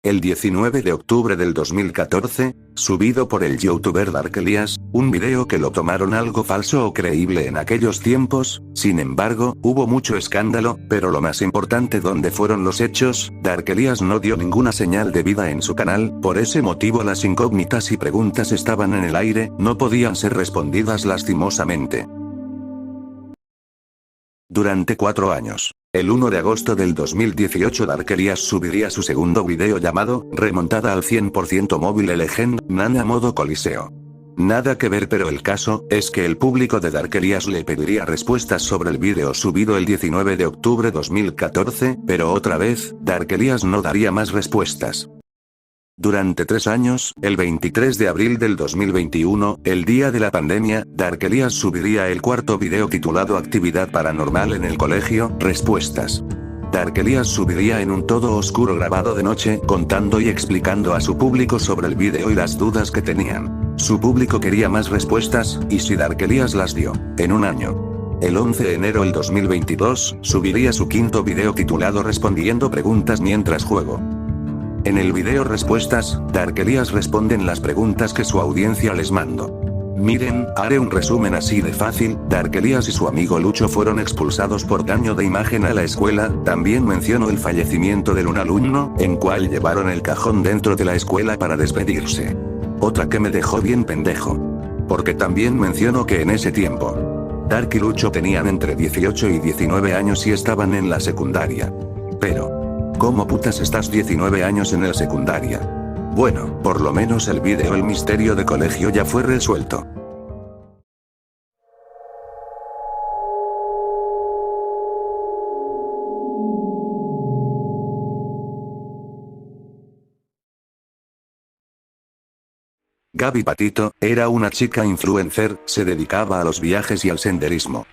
El 19 de octubre del 2014, subido por el youtuber Dark Elias, un video que lo tomaron algo falso o creíble en aquellos tiempos. Sin embargo, hubo mucho escándalo, pero lo más importante, ¿dónde fueron los hechos? Dark Elias no dio ninguna señal de vida en su canal, por ese motivo las incógnitas y preguntas estaban en el aire, no podían ser respondidas lastimosamente. Durante 4 años. El 1 de agosto del 2018 Dark Elias subiría su segundo video llamado, Remontada al 100% Mobile Legend, Nana modo Coliseo. Nada que ver, pero el caso es que el público de Dark Elias le pediría respuestas sobre el video subido el 19 de octubre 2014, pero otra vez, Dark Elias no daría más respuestas. Durante 3 años, el 23 de abril del 2021, el día de la pandemia, Dark Elias subiría el cuarto video titulado Actividad Paranormal en el Colegio, Respuestas. Dark Elias subiría en un todo oscuro grabado de noche, contando y explicando a su público sobre el video y las dudas que tenían. Su público quería más respuestas, y si Dark Elias las dio, en un año. El 11 de enero del 2022, subiría su quinto video titulado Respondiendo preguntas mientras juego. En el video Respuestas, Dark Elias responden las preguntas que su audiencia les mandó. Miren, haré un resumen así de fácil. Dark Elias y su amigo Lucho fueron expulsados por daño de imagen a la escuela. También mencionó el fallecimiento de un alumno, en cual llevaron el cajón dentro de la escuela para despedirse. Otra que me dejó bien pendejo. Porque también mencionó que en ese tiempo, Dark y Lucho tenían entre 18 y 19 años y estaban en la secundaria. Pero, ¿cómo putas estás 19 años en el secundaria? Bueno, por lo menos el video El misterio de colegio ya fue resuelto. Gaby Patito, era una chica influencer, se dedicaba a los viajes y al senderismo.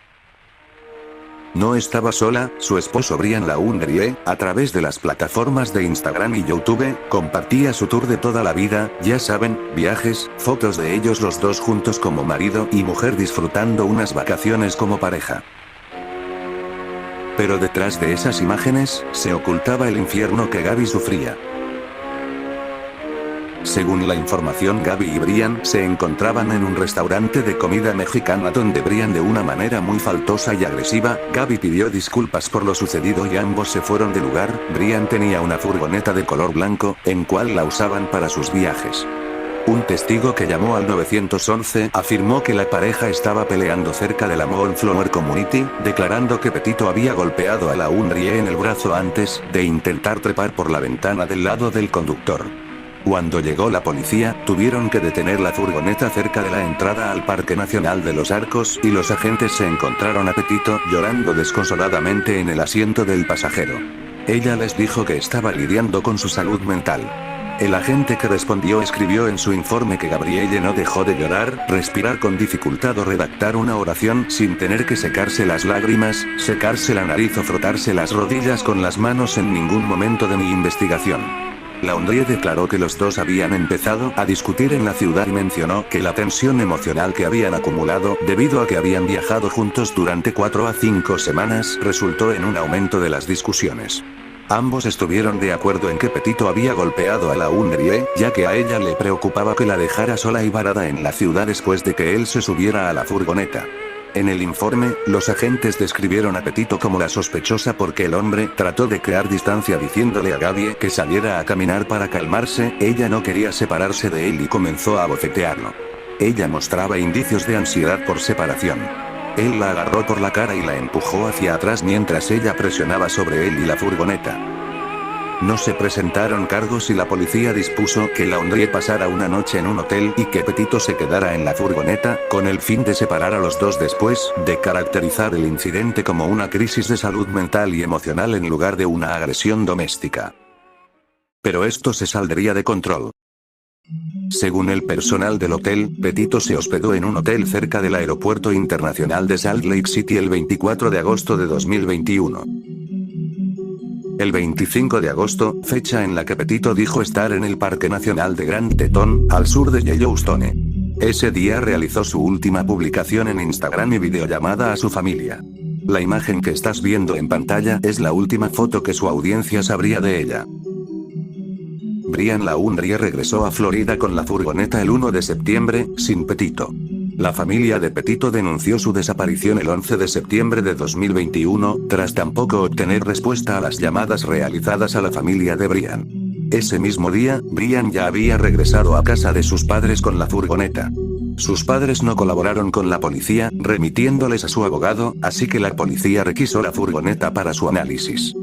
No estaba sola, su esposo Brian Laundrie, a través de las plataformas de Instagram y YouTube, compartía su tour de toda la vida, ya saben, viajes, fotos de ellos los dos juntos como marido y mujer disfrutando unas vacaciones como pareja. Pero detrás de esas imágenes, se ocultaba el infierno que Gaby sufría. Según la información, Gaby y Brian se encontraban en un restaurante de comida mexicana donde Brian, de una manera muy faltosa y agresiva, Gaby pidió disculpas por lo sucedido y ambos se fueron del lugar. Brian tenía una furgoneta de color blanco, en cual la usaban para sus viajes. Un testigo que llamó al 911 afirmó que la pareja estaba peleando cerca de la Moonflower Community, declarando que Petito había golpeado a Laundrie en el brazo antes de intentar trepar por la ventana del lado del conductor. Cuando llegó la policía, tuvieron que detener la furgoneta cerca de la entrada al Parque Nacional de los Arcos y los agentes se encontraron a Petito llorando desconsoladamente en el asiento del pasajero. Ella les dijo que estaba lidiando con su salud mental. El agente que respondió escribió en su informe que Gabrielle no dejó de llorar, respirar con dificultad o redactar una oración sin tener que secarse las lágrimas, secarse la nariz o frotarse las rodillas con las manos en ningún momento de mi investigación. Laundrie declaró que los dos habían empezado a discutir en la ciudad y mencionó que la tensión emocional que habían acumulado, debido a que habían viajado juntos durante 4 a 5 semanas, resultó en un aumento de las discusiones. Ambos estuvieron de acuerdo en que Petito había golpeado a Laundrie, ya que a ella le preocupaba que la dejara sola y varada en la ciudad después de que él se subiera a la furgoneta. En el informe, los agentes describieron a Petito como la sospechosa porque el hombre trató de crear distancia diciéndole a Gaby que saliera a caminar para calmarse. Ella no quería separarse de él y comenzó a bofetearlo. Ella mostraba indicios de ansiedad por separación. Él la agarró por la cara y la empujó hacia atrás mientras ella presionaba sobre él y la furgoneta. No se presentaron cargos y la policía dispuso que Laundrie pasara una noche en un hotel y que Petito se quedara en la furgoneta, con el fin de separar a los dos después de caracterizar el incidente como una crisis de salud mental y emocional en lugar de una agresión doméstica. Pero esto se saldría de control. Según el personal del hotel, Petito se hospedó en un hotel cerca del Aeropuerto Internacional de Salt Lake City el 24 de agosto de 2021. El 25 de agosto, fecha en la que Petito dijo estar en el Parque Nacional de Grand Teton, al sur de Yellowstone. Ese día realizó su última publicación en Instagram y videollamada a su familia. La imagen que estás viendo en pantalla es la última foto que su audiencia sabría de ella. Brian Laundrie regresó a Florida con la furgoneta el 1 de septiembre, sin Petito. La familia de Petito denunció su desaparición el 11 de septiembre de 2021, tras tampoco obtener respuesta a las llamadas realizadas a la familia de Brian. Ese mismo día, Brian ya había regresado a casa de sus padres con la furgoneta. Sus padres no colaboraron con la policía, remitiéndoles a su abogado, así que la policía requisó la furgoneta para su análisis.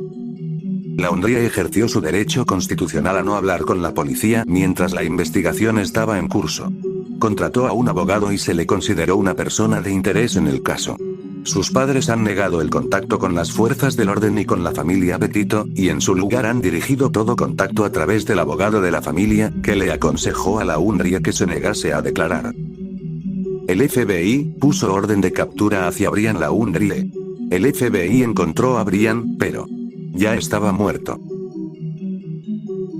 Laundrie ejerció su derecho constitucional a no hablar con la policía mientras la investigación estaba en curso. Contrató a un abogado y se le consideró una persona de interés en el caso. Sus padres han negado el contacto con las fuerzas del orden y con la familia Petito, y en su lugar han dirigido todo contacto a través del abogado de la familia, que le aconsejó a Laundrie que se negase a declarar. El FBI puso orden de captura hacia Brian Laundrie. El FBI encontró a Brian, pero ya estaba muerto.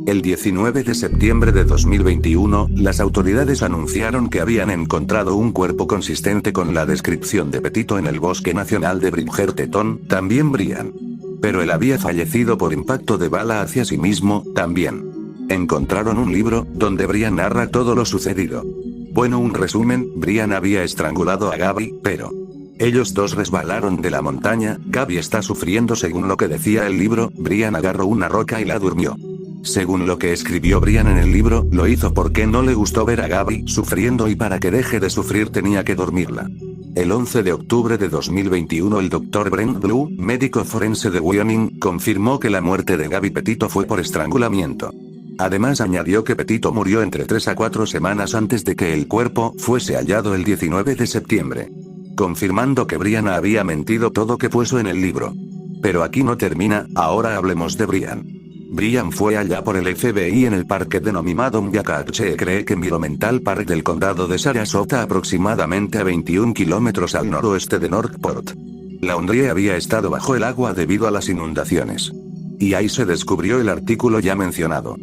El 19 de septiembre de 2021, las autoridades anunciaron que habían encontrado un cuerpo consistente con la descripción de Petito en el Bosque Nacional de Bridgerton, también Brian. Pero él había fallecido por impacto de bala hacia sí mismo, también. Encontraron un libro, donde Brian narra todo lo sucedido. Bueno, un resumen, Brian había estrangulado a Gaby, pero ellos dos resbalaron de la montaña. Gaby está sufriendo según lo que decía el libro. Brian agarró una roca y la durmió. Según lo que escribió Brian en el libro, lo hizo porque no le gustó ver a Gaby sufriendo y para que deje de sufrir tenía que dormirla. El 11 de octubre de 2021 el Dr. Brent Blue, médico forense de Wyoming, confirmó que la muerte de Gaby Petito fue por estrangulamiento. Además añadió que Petito murió entre 3 a 4 semanas antes de que el cuerpo fuese hallado el 19 de septiembre. Confirmando que Brian había mentido todo que puso en el libro. Pero aquí no termina, ahora hablemos de Brian. Brian fue allá por el FBI en el parque denominado Myakatche Creek Environmental Park del condado de Sarasota, aproximadamente a 21 kilómetros al noroeste de Northport. Laundrie había estado bajo el agua debido a las inundaciones. Y ahí se descubrió el artículo ya mencionado.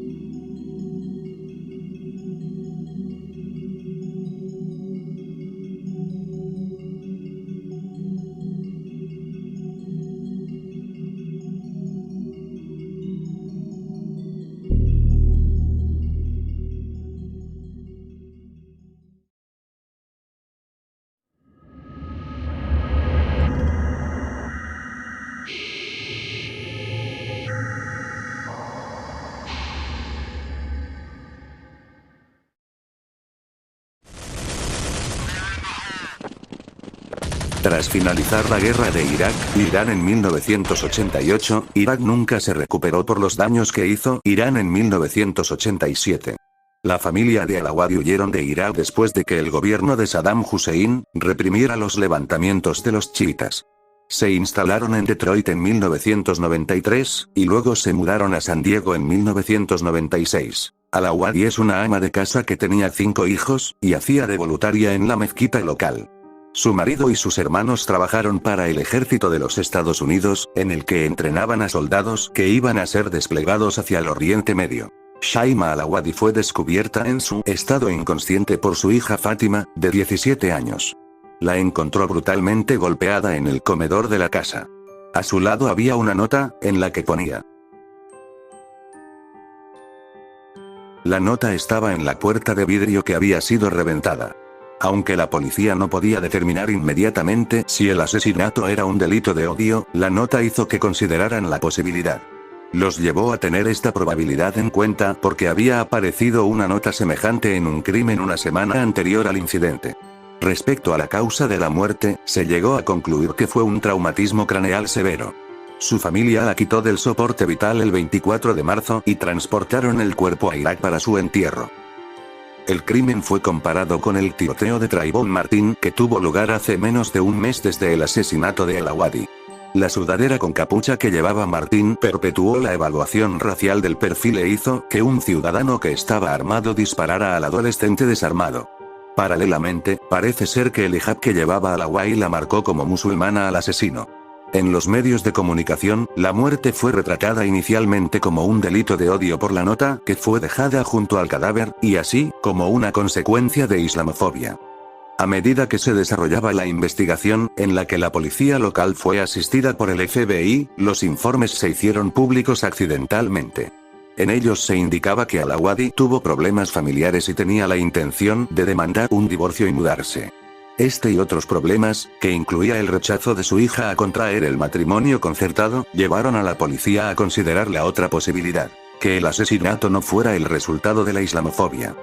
Tras finalizar la guerra de Irak-Irán en 1988, Irak nunca se recuperó por los daños que hizo Irán en 1987. La familia de al-Awadi huyeron de Irak después de que el gobierno de Saddam Hussein reprimiera los levantamientos de los chiitas. Se instalaron en Detroit en 1993, y luego se mudaron a San Diego en 1996. Al-Awadi es una ama de casa que tenía 5 hijos, y hacía de voluntaria en la mezquita local. Su marido y sus hermanos trabajaron para el ejército de los Estados Unidos, en el que entrenaban a soldados que iban a ser desplegados hacia el Oriente Medio. Shaima al-Awadi fue descubierta en su estado inconsciente por su hija Fátima, de 17 años. La encontró brutalmente golpeada en el comedor de la casa. A su lado había una nota, en la que ponía: La nota estaba en la puerta de vidrio que había sido reventada. Aunque la policía no podía determinar inmediatamente si el asesinato era un delito de odio, la nota hizo que consideraran la posibilidad. Los llevó a tener esta probabilidad en cuenta porque había aparecido una nota semejante en un crimen una semana anterior al incidente. Respecto a la causa de la muerte, se llegó a concluir que fue un traumatismo craneal severo. Su familia la quitó del soporte vital el 24 de marzo y transportaron el cuerpo a Irak para su entierro. El crimen fue comparado con el tiroteo de Trayvon Martin que tuvo lugar hace menos de un mes desde el asesinato de al-Awadi. La sudadera con capucha que llevaba Martin perpetuó la evaluación racial del perfil e hizo que un ciudadano que estaba armado disparara al adolescente desarmado. Paralelamente, parece ser que el hijab que llevaba al-Awadi la marcó como musulmana al asesino. En los medios de comunicación, la muerte fue retratada inicialmente como un delito de odio por la nota que fue dejada junto al cadáver, y así, como una consecuencia de islamofobia. A medida que se desarrollaba la investigación, en la que la policía local fue asistida por el FBI, los informes se hicieron públicos accidentalmente. En ellos se indicaba que Al-Awadi tuvo problemas familiares y tenía la intención de demandar un divorcio y mudarse. Este y otros problemas, que incluía el rechazo de su hija a contraer el matrimonio concertado, llevaron a la policía a considerar la otra posibilidad: que el asesinato no fuera el resultado de la islamofobia.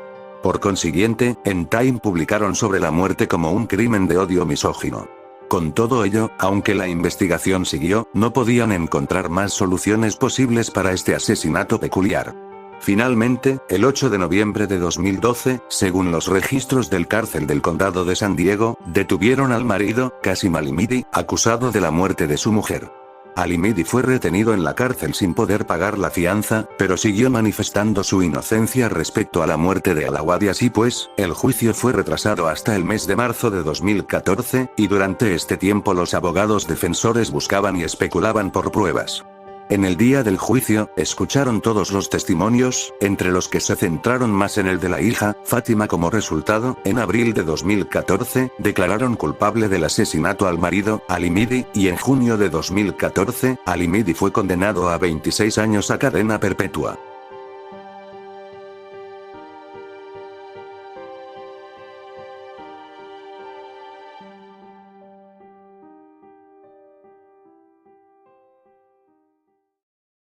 Por consiguiente, en Time publicaron sobre la muerte como un crimen de odio misógino. Con todo ello, aunque la investigación siguió, no podían encontrar más soluciones posibles para este asesinato peculiar. Finalmente, el 8 de noviembre de 2012, según los registros del cárcel del condado de San Diego, detuvieron al marido, Qasim Al-Midi, acusado de la muerte de su mujer. Al-Midi fue retenido en la cárcel sin poder pagar la fianza, pero siguió manifestando su inocencia respecto a la muerte de Al-Awadi. Así pues, el juicio fue retrasado hasta el mes de marzo de 2014, y durante este tiempo los abogados defensores buscaban y especulaban por pruebas. En el día del juicio, escucharon todos los testimonios, entre los que se centraron más en el de la hija, Fátima. Como resultado, en abril de 2014, declararon culpable del asesinato al marido, Al-Midi, y en junio de 2014, Al-Midi fue condenado a 26 años a cadena perpetua.